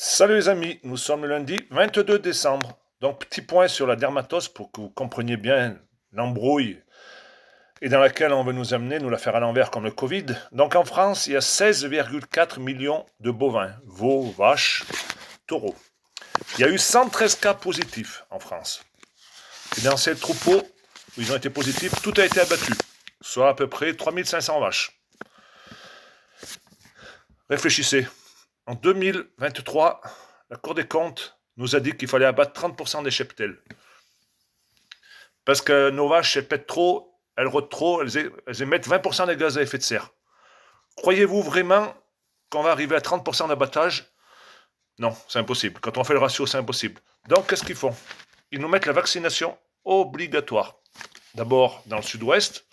Salut les amis, nous sommes le lundi 22 décembre. Donc petit point sur la dermatose pour que vous compreniez bien l'embrouille et dans laquelle on veut nous amener, nous la faire à l'envers comme le Covid. Donc en France, il y a 16,4 millions de bovins, veaux, vaches, taureaux. Il y a eu 113 cas positifs en France. Et dans ces troupeaux où ils ont été positifs, tout a été abattu, soit à peu près 3500 vaches. Réfléchissez. En 2023, la Cour des comptes nous a dit qu'il fallait abattre 30% des cheptels. Parce que nos vaches, elles pètent trop, elles rôdent trop, elles émettent 20% des gaz à effet de serre. Croyez-vous vraiment qu'on va arriver à 30% d'abattage? Non, c'est impossible. Quand on fait le ratio, c'est impossible. Donc, qu'est-ce qu'ils font? Ils nous mettent la vaccination obligatoire. D'abord, dans le sud-ouest,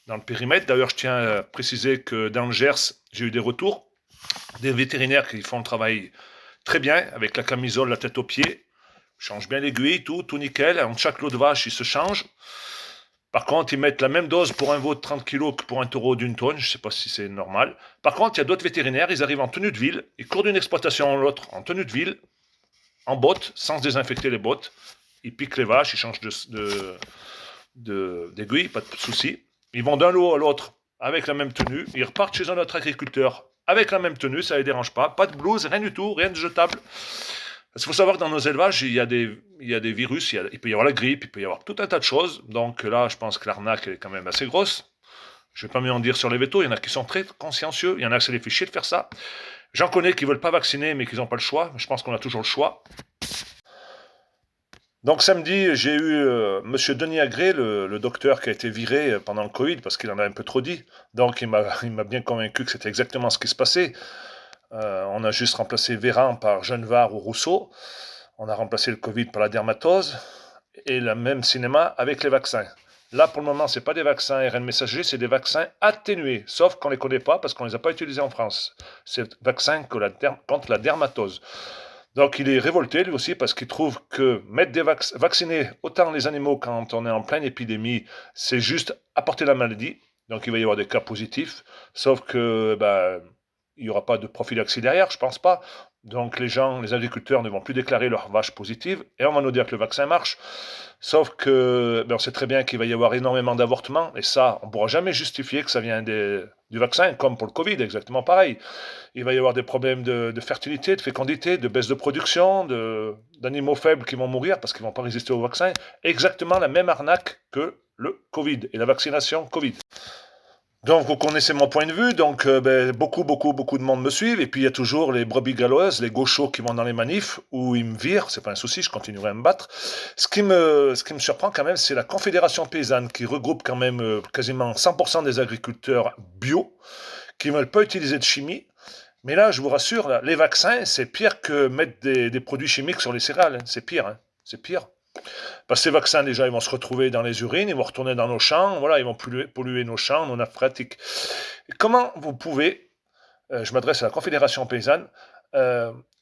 dans le périmètre. D'ailleurs, je tiens à préciser que dans le Gers, j'ai eu des retours des vétérinaires qui font le travail très bien, avec la camisole, la tête aux pieds, changent bien l'aiguille, tout nickel. Entre chaque lot de vache, ils se changent. Par contre, ils mettent la même dose pour un veau de 30 kg que pour un taureau d'une tonne. Je ne sais pas si c'est normal. Par contre, il y a d'autres vétérinaires, ils arrivent en tenue de ville, ils courent d'une exploitation à l'autre en tenue de ville, en bottes, sans désinfecter les bottes. Ils piquent les vaches, ils changent d'aiguille, pas de souci. Ils vont d'un lot à l'autre avec la même tenue. Ils repartent chez un autre agriculteur avec la même tenue, ça ne les dérange pas. Pas de blouse, rien du tout, rien de jetable. Parce qu'il faut savoir que dans nos élevages, il y a des virus, il peut y avoir la grippe, il peut y avoir tout un tas de choses. Donc là, je pense que l'arnaque est quand même assez grosse. Je ne vais pas mieux en dire sur les vétos, il y en a qui sont très consciencieux, il y en a qui ça les fait chier de faire ça. J'en connais qui ne veulent pas vacciner, mais qui n'ont pas le choix. Je pense qu'on a toujours le choix. Donc samedi, j'ai eu Monsieur Denis Agré, le docteur qui a été viré pendant le Covid parce qu'il en a un peu trop dit. Donc il m'a bien convaincu que c'était exactement ce qui se passait. On a juste remplacé Véran par Genevard ou Rousseau. On a remplacé le Covid par la dermatose et le même cinéma avec les vaccins. Là, pour le moment, ce n'est pas des vaccins ARN messager, c'est des vaccins atténués, sauf qu'on ne les connaît pas parce qu'on ne les a pas utilisés en France. C'est des vaccins contre la dermatose. Donc il est révolté lui aussi parce qu'il trouve que vacciner autant les animaux quand on est en pleine épidémie, c'est juste apporter la maladie. Donc il va y avoir des cas positifs, sauf que il n'y aura pas de prophylaxie derrière, je pense pas. Donc les agriculteurs ne vont plus déclarer leurs vaches positives et on va nous dire que le vaccin marche. Sauf que on sait très bien qu'il va y avoir énormément d'avortements et ça, on ne pourra jamais justifier que ça vient du vaccin, comme pour le Covid, exactement pareil. Il va y avoir des problèmes de fertilité, de fécondité, de baisse de production, d'animaux faibles qui vont mourir parce qu'ils ne vont pas résister au vaccin. Exactement la même arnaque que le Covid et la vaccination Covid. Donc vous connaissez mon point de vue, donc beaucoup de monde me suivent, et puis il y a toujours les brebis galeuses, les gauchos qui vont dans les manifs, où ils me virent, c'est pas un souci, je continuerai à me battre. Ce qui me surprend quand même, c'est la Confédération Paysanne, qui regroupe quand même quasiment 100% des agriculteurs bio, qui ne veulent pas utiliser de chimie. Mais là, je vous rassure, là, les vaccins, c'est pire que mettre des produits chimiques sur les céréales, hein. C'est pire, hein. C'est pire. Parce que ces vaccins, déjà, ils vont se retrouver dans les urines, ils vont retourner dans nos champs, voilà, ils vont polluer nos champs, nos nappes phréatiques. Comment vous pouvez, je m'adresse à la Confédération Paysanne,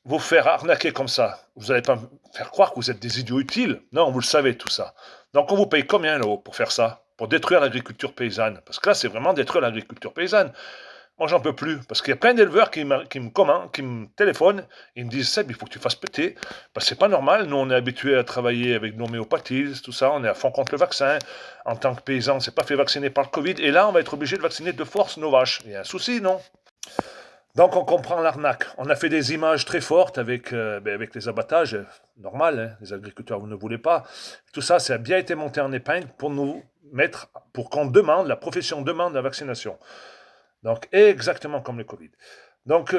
vous faire arnaquer comme ça? Vous n'allez pas me faire croire que vous êtes des idiots utiles. Non, vous le savez tout ça. Donc on vous paye combien là-haut pour faire ça? Pour détruire l'agriculture paysanne? Parce que là, c'est vraiment détruire l'agriculture paysanne. Moi, j'en peux plus, parce qu'il y a plein d'éleveurs qui me commandent, qui me téléphonent, ils me disent, Seb, il faut que tu fasses péter, parce que c'est pas normal, nous, on est habitués à travailler avec l'homéopathie, tout ça, on est à fond contre le vaccin, en tant que paysan, on s'est pas fait vacciner par le Covid, et là, on va être obligé de vacciner de force nos vaches. Il y a un souci, non? Donc, on comprend l'arnaque. On a fait des images très fortes avec les abattages, normal, hein, les agriculteurs, vous ne voulez pas. Tout ça, ça a bien été monté en épingle pour nous mettre, pour qu'on demande, la profession demande la vaccination. Donc, exactement comme le Covid. Donc,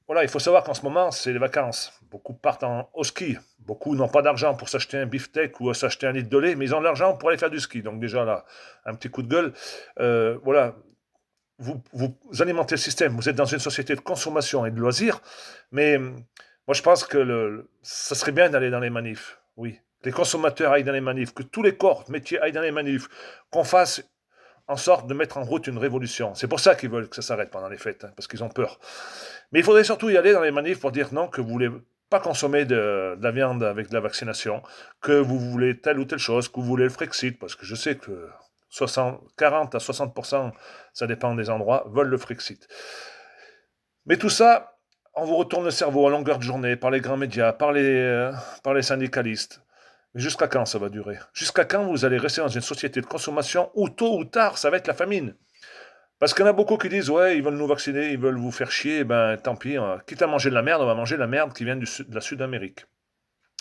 voilà, il faut savoir qu'en ce moment, c'est les vacances. Beaucoup partent au ski. Beaucoup n'ont pas d'argent pour s'acheter un beefsteak ou s'acheter un litre de lait, mais ils ont de l'argent pour aller faire du ski. Donc, déjà, là, un petit coup de gueule. Voilà, vous alimentez le système. Vous êtes dans une société de consommation et de loisirs. Mais moi, je pense que ça serait bien d'aller dans les manifs. Oui. Que les consommateurs aillent dans les manifs, que tous les corps métiers aillent dans les manifs, qu'on fasse en sorte de mettre en route une révolution. C'est pour ça qu'ils veulent que ça s'arrête pendant les fêtes, hein, parce qu'ils ont peur. Mais il faudrait surtout y aller dans les manifs pour dire non, que vous voulez pas consommer de la viande avec de la vaccination, que vous voulez telle ou telle chose, que vous voulez le Frexit, parce que je sais que 40 à 60%, ça dépend des endroits, veulent le Frexit. Mais tout ça, On vous retourne le cerveau à longueur de journée par les grands médias, par les syndicalistes. Mais jusqu'à quand ça va durer? Jusqu'à quand vous allez rester dans une société de consommation où tôt ou tard ça va être la famine? Parce qu'il y en a beaucoup qui disent ouais, ils veulent nous vacciner, ils veulent vous faire chier, ben tant pis, quitte à manger de la merde, on va manger la merde qui vient de la Sud-Amérique.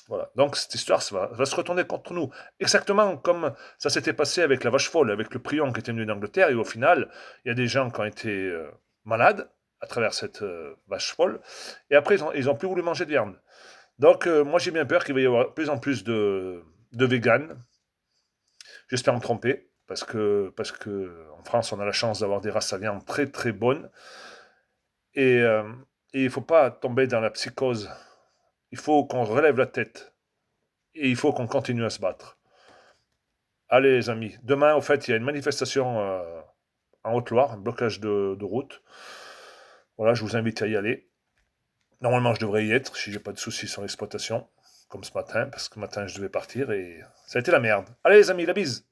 Voilà. Donc cette histoire va se retourner contre nous. Exactement comme ça s'était passé avec la vache folle, avec le prion qui était venu d'Angleterre, et au final, il y a des gens qui ont été malades à travers cette vache folle, et après ils ont plus voulu manger de viande. Donc moi j'ai bien peur qu'il va y avoir de plus en plus de véganes. J'espère me tromper, parce que en France on a la chance d'avoir des races à viande très très bonnes, et, euh, et il ne faut pas tomber dans la psychose. Il faut qu'on relève la tête, et il faut qu'on continue à se battre. Allez les amis, demain au fait il y a une manifestation en Haute-Loire, un blocage de route. Voilà, je vous invite à y aller. Normalement je devrais y être si j'ai pas de soucis sur l'exploitation, comme ce matin, parce que ce matin je devais partir et ça a été la merde. Allez les amis, la bise.